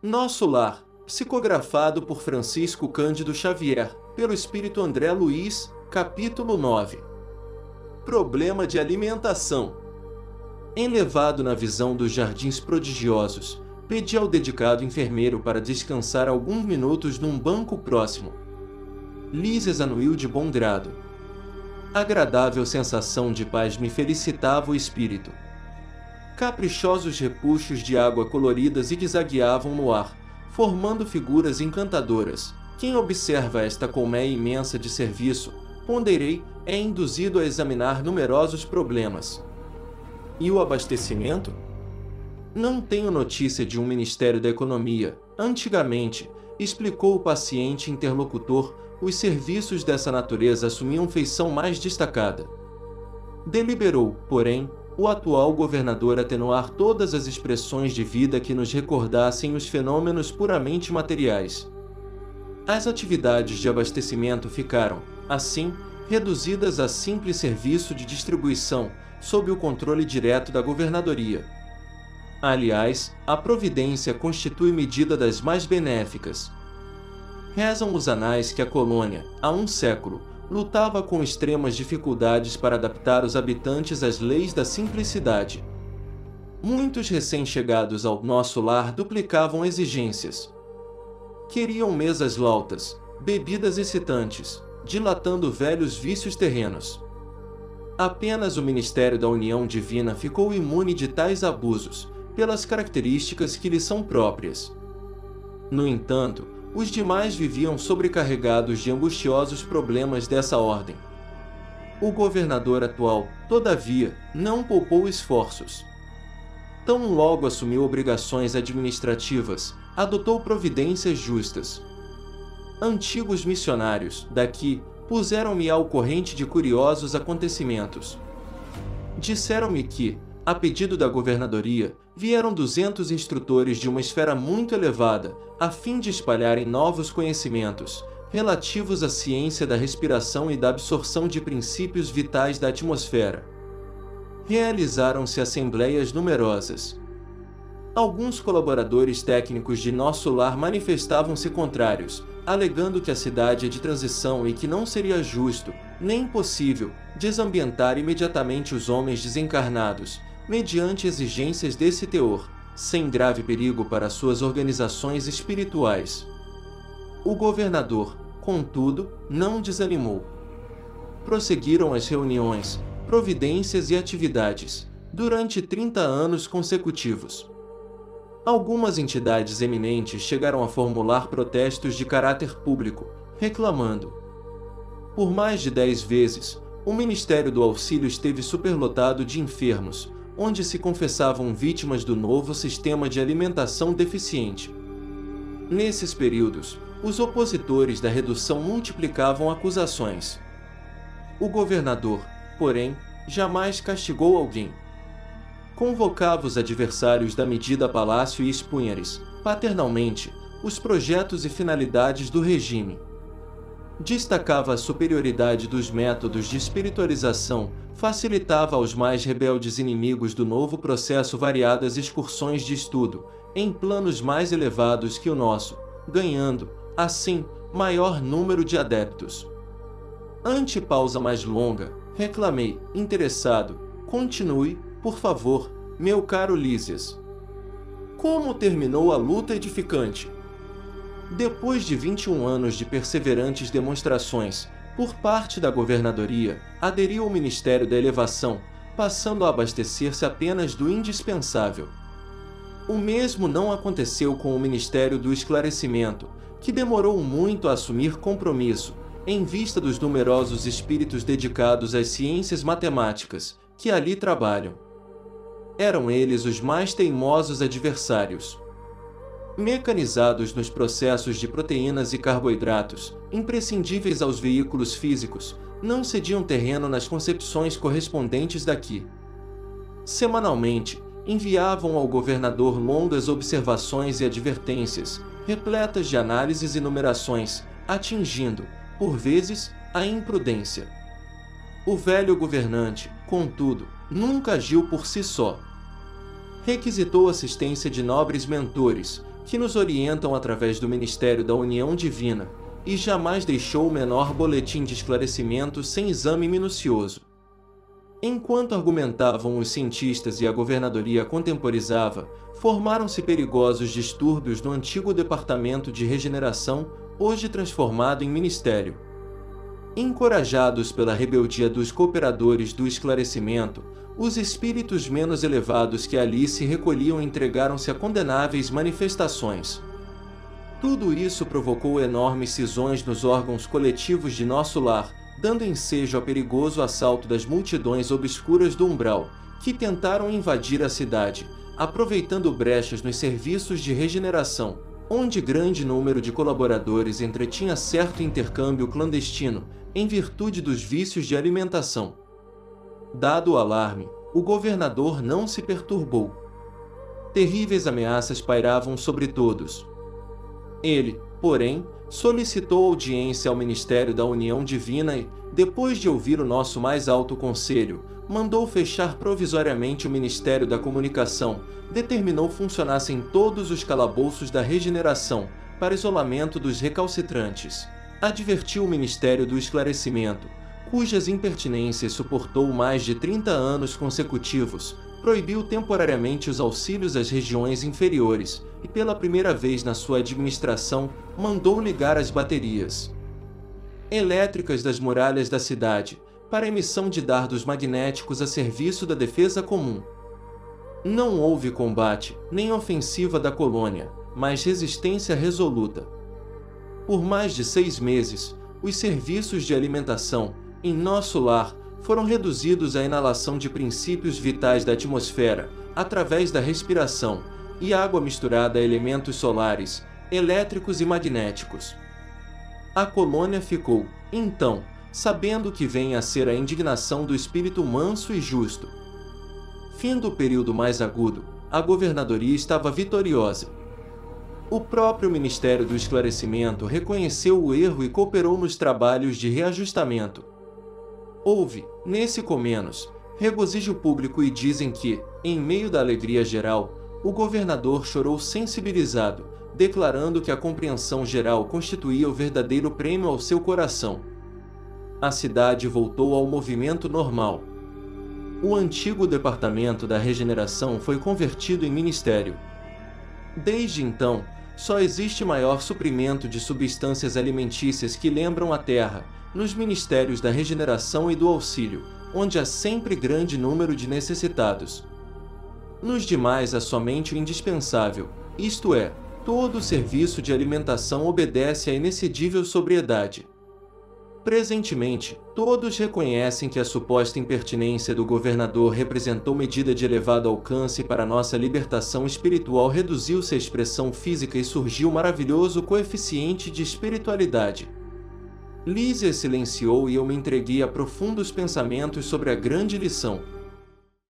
Nosso Lar, psicografado por Francisco Cândido Xavier, pelo Espírito André Luiz, capítulo 9. Problema de alimentação. Enlevado na visão dos jardins prodigiosos, pedi ao dedicado enfermeiro para descansar alguns minutos num banco próximo. Lísias anuiu de bom grado. Agradável sensação de paz me felicitava o espírito. Caprichosos repuxos de água colorida zigue-zagueavam no ar, formando figuras encantadoras. Quem observa esta colmeia imensa de serviço, ponderei, é induzido a examinar numerosos problemas. E o abastecimento? Não tenho notícia de um Ministério da Economia. Antigamente, explicou o paciente interlocutor, os serviços dessa natureza assumiam feição mais destacada. Deliberou, porém, o atual governador atenuar todas as expressões de vida que nos recordassem os fenômenos puramente materiais. As atividades de abastecimento ficaram, assim, reduzidas a simples serviço de distribuição, sob o controle direto da governadoria. Aliás, a providência constitui medida das mais benéficas. Rezam os anais que a colônia, há um século, lutava com extremas dificuldades para adaptar os habitantes às leis da simplicidade. Muitos recém-chegados ao nosso lar duplicavam exigências. Queriam mesas lautas, bebidas excitantes, dilatando velhos vícios terrenos. Apenas o Ministério da União Divina ficou imune de tais abusos, pelas características que lhe são próprias. No entanto, os demais viviam sobrecarregados de angustiosos problemas dessa ordem. O governador atual, todavia, não poupou esforços. Tão logo assumiu obrigações administrativas, adotou providências justas. Antigos missionários, daqui, puseram-me ao corrente de curiosos acontecimentos. Disseram-me que, a pedido da governadoria, vieram 200 instrutores de uma esfera muito elevada, a fim de espalharem novos conhecimentos, relativos à ciência da respiração e da absorção de princípios vitais da atmosfera. Realizaram-se assembleias numerosas. Alguns colaboradores técnicos de Nosso Lar manifestavam-se contrários, alegando que a cidade é de transição e que não seria justo, nem possível, desambientar imediatamente os homens desencarnados, mediante exigências desse teor, sem grave perigo para suas organizações espirituais. O governador, contudo, não desanimou. Prosseguiram as reuniões, providências e atividades, durante 30 anos consecutivos. Algumas entidades eminentes chegaram a formular protestos de caráter público, reclamando. Por mais de 10 vezes, o Ministério do Auxílio esteve superlotado de enfermos, onde se confessavam vítimas do novo sistema de alimentação deficiente. Nesses períodos, os opositores da redução multiplicavam acusações. O governador, porém, jamais castigou alguém. Convocava os adversários da medida a palácio e expunha-lhes, paternalmente, os projetos e finalidades do regime. Destacava a superioridade dos métodos de espiritualização, facilitava aos mais rebeldes inimigos do novo processo variadas excursões de estudo, em planos mais elevados que o nosso, ganhando, assim, maior número de adeptos. Ante pausa mais longa, reclamei, interessado, continue, por favor, meu caro Lísias. Como terminou a luta edificante? Depois de 21 anos de perseverantes demonstrações, por parte da governadoria, aderiu ao Ministério da Elevação, passando a abastecer-se apenas do indispensável. O mesmo não aconteceu com o Ministério do Esclarecimento, que demorou muito a assumir compromisso, em vista dos numerosos espíritos dedicados às ciências matemáticas, que ali trabalham. Eram eles os mais teimosos adversários. Mecanizados nos processos de proteínas e carboidratos, imprescindíveis aos veículos físicos, não cediam terreno nas concepções correspondentes daqui. Semanalmente, enviavam ao governador longas observações e advertências, repletas de análises e numerações, atingindo, por vezes, a imprudência. O velho governante, contudo, nunca agiu por si só. Requisitou assistência de nobres mentores, que nos orientam através do ministério da união divina, e jamais deixou o menor boletim de esclarecimento sem exame minucioso. Enquanto argumentavam os cientistas e a governadoria contemporizava, formaram-se perigosos distúrbios no antigo Departamento de Regeneração, hoje transformado em ministério. Encorajados pela rebeldia dos cooperadores do esclarecimento, os espíritos menos elevados que ali se recolhiam entregaram-se a condenáveis manifestações. Tudo isso provocou enormes cisões nos órgãos coletivos de nosso lar, dando ensejo ao perigoso assalto das multidões obscuras do umbral, que tentaram invadir a cidade, aproveitando brechas nos serviços de regeneração, onde grande número de colaboradores entretinha certo intercâmbio clandestino, em virtude dos vícios de alimentação. Dado o alarme, o governador não se perturbou. Terríveis ameaças pairavam sobre todos. Ele, porém, solicitou audiência ao Ministério da União Divina e, depois de ouvir o nosso mais alto conselho, mandou fechar provisoriamente o Ministério da Comunicação, determinou funcionassem todos os calabouços da regeneração, para isolamento dos recalcitrantes. Advertiu o Ministério do Esclarecimento, cujas impertinências suportou mais de 30 anos consecutivos, proibiu temporariamente os auxílios às regiões inferiores e, pela primeira vez na sua administração, mandou ligar as baterias elétricas das muralhas da cidade, para emissão de dardos magnéticos a serviço da defesa comum. Não houve combate, nem ofensiva da colônia, mas resistência resoluta. Por mais de 6 meses, os serviços de alimentação, em nosso lar, foram reduzidos à inalação de princípios vitais da atmosfera, através da respiração, e água misturada a elementos solares, elétricos e magnéticos. A colônia ficou, então, sabendo que vem a ser a indignação do espírito manso e justo. Fim do período mais agudo, a governadoria estava vitoriosa. O próprio Ministério do Esclarecimento reconheceu o erro e cooperou nos trabalhos de reajustamento. Houve, nesse comenos, regozijo público e dizem que, em meio da alegria geral, o governador chorou sensibilizado, declarando que a compreensão geral constituía o verdadeiro prêmio ao seu coração. A cidade voltou ao movimento normal. O antigo Departamento da Regeneração foi convertido em ministério. Desde então, só existe maior suprimento de substâncias alimentícias que lembram a terra, nos ministérios da regeneração e do auxílio, onde há sempre grande número de necessitados. Nos demais há somente o indispensável, isto é, todo o serviço de alimentação obedece à inexcedível sobriedade. Presentemente, todos reconhecem que a suposta impertinência do governador representou medida de elevado alcance para nossa libertação espiritual, reduziu-se à expressão física e surgiu o maravilhoso coeficiente de espiritualidade. Lísia silenciou e eu me entreguei a profundos pensamentos sobre a grande lição.